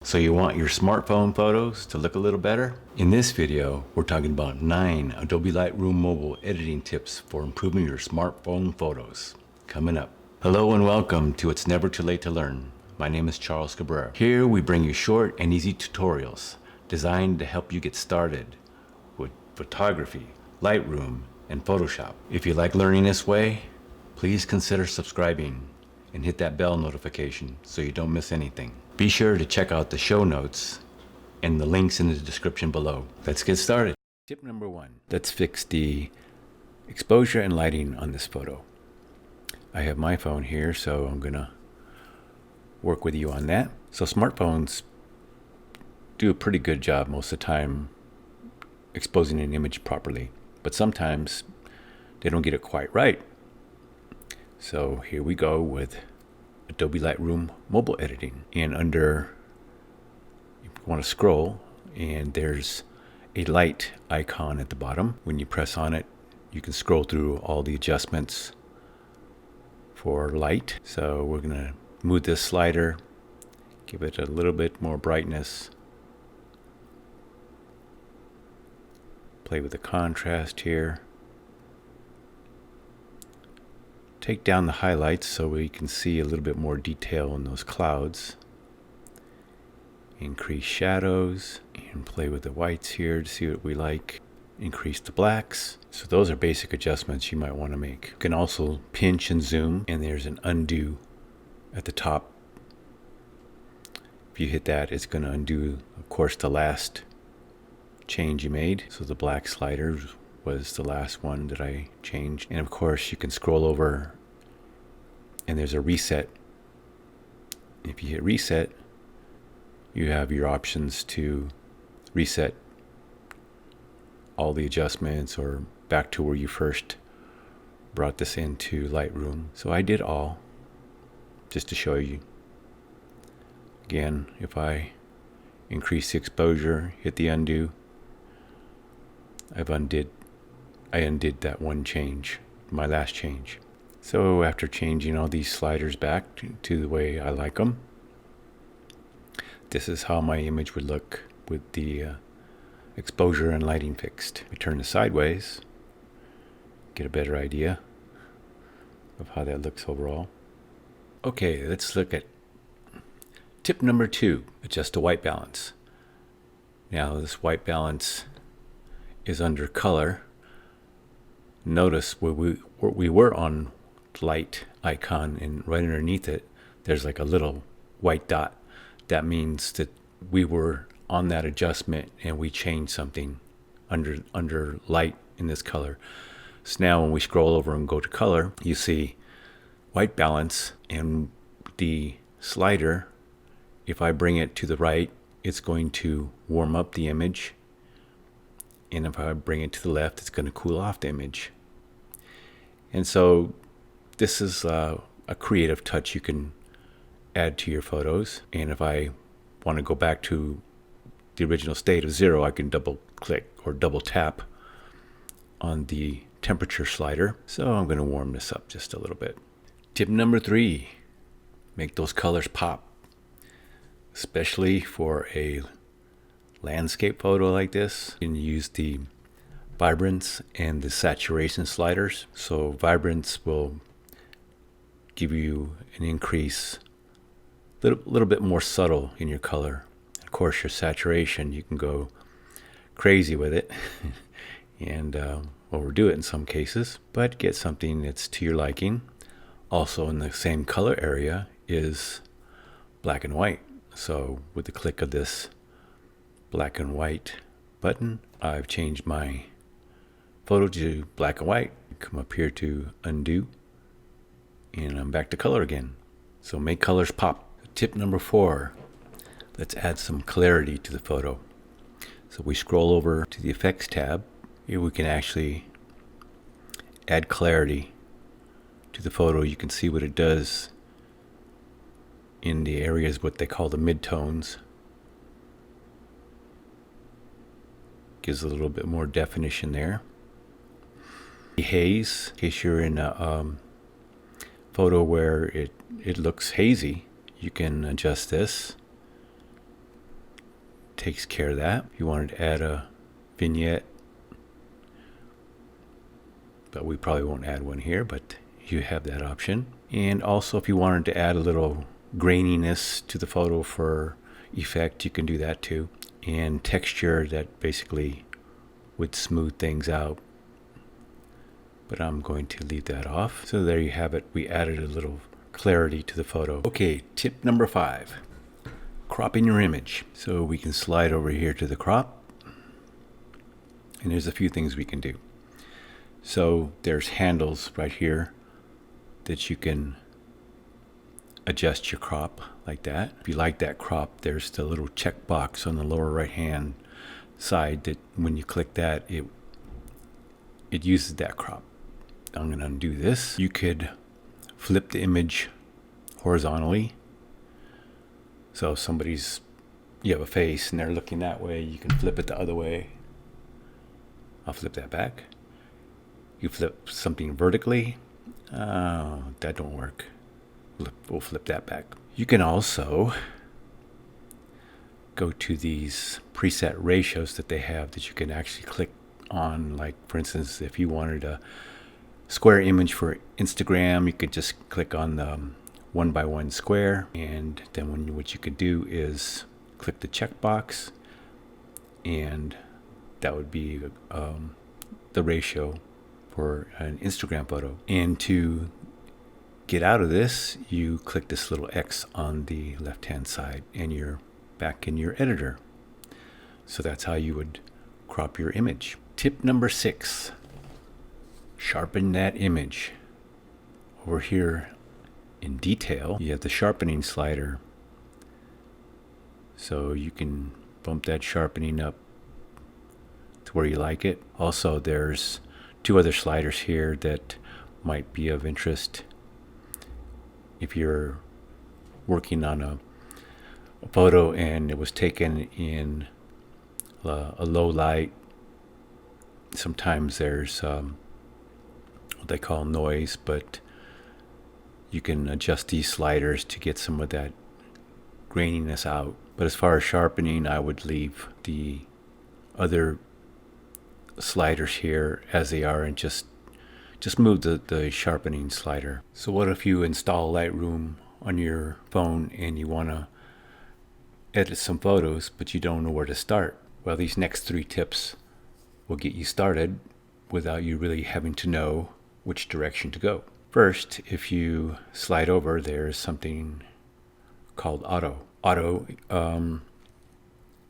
So you want your smartphone photos to look a little better? In this video, we're talking about 9 Adobe Lightroom mobile editing tips for improving your smartphone photos. Coming up. Hello and welcome to It's Never Too Late to Learn. My name is Charles Cabrera. Here we bring you short and easy tutorials designed to help you get started with photography, Lightroom, and Photoshop. If you like learning this way, please consider subscribing and hit that bell notification so you don't miss anything. Be sure to check out the show notes and the links in the description below. Let's get started. Tip number 1. Let's fix the exposure and lighting on this photo. I have my phone here, so I'm gonna work with you on that. So smartphones do a pretty good job most of the time exposing an image properly, but sometimes they don't get it quite right. So here we go with Adobe Lightroom mobile editing, and under you want to scroll and there's a light icon at the bottom. When you press on it, you can scroll through all the adjustments for light. So we're gonna move this slider, give it a little bit more brightness, play with the contrast here. Take down the highlights so we can see a little bit more detail in those clouds. Increase shadows and play with the whites here to see what we like. Increase the blacks. So those are basic adjustments you might want to make. You can also pinch and zoom, and there's an undo at the top. If you hit that, it's going to undo, of course, the last change you made. So the black slider was the last one that I changed. And of course you can scroll over and there's a reset. If you hit reset, you have your options to reset all the adjustments or back to where you first brought this into Lightroom. So I did all just to show you. Again, if I increase the exposure, hit the undo, I undid that one change, my last change. So after changing all these sliders back to the way I like them, this is how my image would look with the exposure and lighting fixed. We turn it sideways, get a better idea of how that looks overall. Okay, let's look at tip number 2, adjust the white balance. Now this white balance is under color. Notice where we were on light icon, and right underneath it there's like a little white dot. That means that we were on that adjustment and we changed something under light in this color. So now when we scroll over and go to color, you see white balance, and the slider, if I bring it to the right, it's going to warm up the image, and if I bring it to the left, it's going to cool off the image. And so this is a creative touch you can add to your photos. And if I want to go back to the original state of 0, I can double click or double tap on the temperature slider. So I'm going to warm this up just a little bit. Tip number 3, make those colors pop, especially for a landscape photo like this. You can use the vibrance and the saturation sliders. So vibrance will give you an increase, little bit more subtle in your color. Of course, your saturation, you can go crazy with it and overdo it in some cases, but get something that's to your liking. Also in the same color area is black and white. So with the click of this black and white button, I've changed my photo to black and white. Come up here to undo, and I'm back to color again. So make colors pop. Tip number 4, let's add some clarity to the photo. So we scroll over to the effects tab. Here we can actually add clarity to the photo. You can see what it does in the areas what they call the midtones. Gives a little bit more definition there. Haze, in case you're in a photo where it looks hazy, you can adjust this takes care of that. If you wanted to add a vignette, but we probably won't add one here, but you have that option. And also if you wanted to add a little graininess to the photo for effect, you can do that too. And texture, that basically would smooth things out, but I'm going to leave that off. So there you have it. We added a little clarity to the photo. Okay, tip number 5, cropping your image. So we can slide over here to the crop, and there's a few things we can do. So there's handles right here that you can adjust your crop like that. If you like that crop, there's the little check box on the lower right hand side that when you click that, it uses that crop. I'm going to undo this. You could flip the image horizontally. So if you have a face and they're looking that way, you can flip it the other way. I'll flip that back. You flip something vertically. That don't work. We'll flip that back. You can also go to these preset ratios that they have that you can actually click on. Like for instance, if you wanted a square image for Instagram, you could just click on the 1x1 square, and then what you could do is click the checkbox, and that would be the ratio for an Instagram photo. And to get out of this, you click this little X on the left hand side and you're back in your editor. So that's how you would crop your image. Tip number 6, sharpen that image. Over here in detail, you have the sharpening slider. So you can bump that sharpening up to where you like it. Also, there's 2 other sliders here that might be of interest if you're working on a photo and it was taken in a low light. Sometimes there's what they call noise, but you can adjust these sliders to get some of that graininess out. But as far as sharpening, I would leave the other sliders here as they are and just move the sharpening slider. So what if you install Lightroom on your phone and you want to edit some photos, but you don't know where to start? Well, these next 3 tips will get you started without you really having to know which direction to go. First, if you slide over, there's something called auto. Auto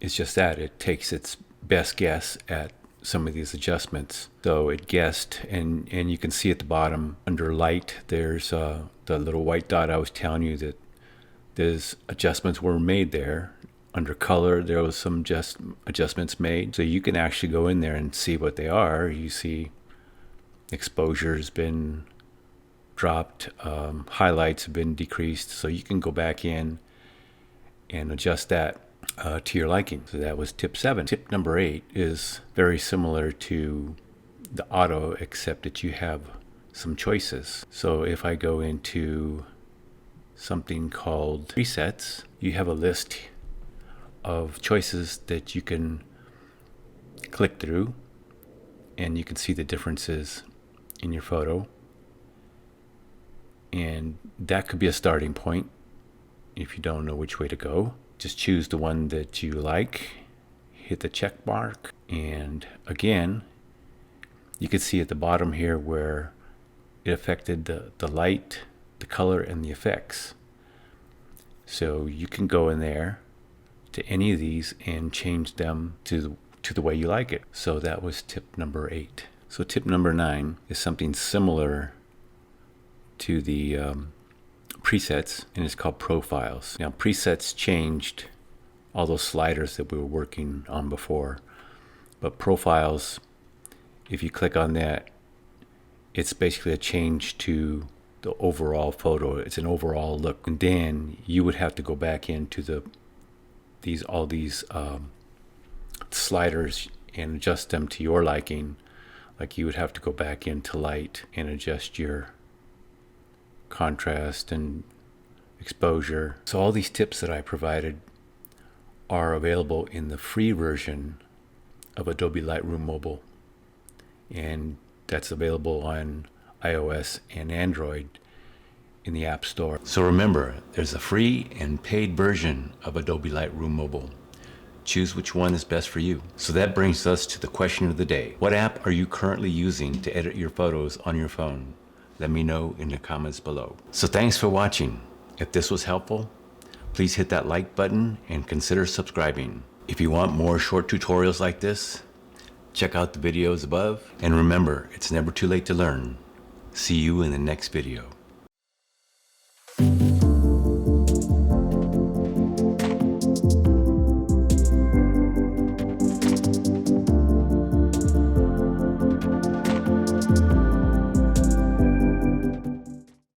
is just that. It takes its best guess at some of these adjustments. So it guessed, and you can see at the bottom under light, there's the little white dot I was telling you that there's adjustments were made there. Under color, there was some adjustments made. So you can actually go in there and see what they are. You see exposure's been dropped, highlights have been decreased. So you can go back in and adjust that to your liking. So that was tip 7. Tip number 8 is very similar to the auto, except that you have some choices. So if I go into something called presets, you have a list of choices that you can click through, and you can see the differences in your photo. And that could be a starting point if you don't know which way to go. Just choose the one that you like, hit the check mark, and again, you can see at the bottom here where it affected the light, the color, and the effects. So you can go in there to any of these and change them to the way you like it. So that was tip number 8. So tip number 9 is something similar to the presets, and it's called profiles. Now presets changed all those sliders that we were working on before, but profiles, if you click on that, it's basically a change to the overall photo. It's an overall look, and then you would have to go back into all these sliders and adjust them to your liking. Like you would have to go back into light and adjust your contrast and exposure. So all these tips that I provided are available in the free version of Adobe Lightroom Mobile, and that's available on iOS and Android in the App Store. So remember, there's a free and paid version of Adobe Lightroom Mobile. Choose which one is best for you. So that brings us to the question of the day. What app are you currently using to edit your photos on your phone? Let me know in the comments below. So thanks for watching. If this was helpful, please hit that like button and consider subscribing. If you want more short tutorials like this, check out the videos above. And remember, it's never too late to learn. See you in the next video.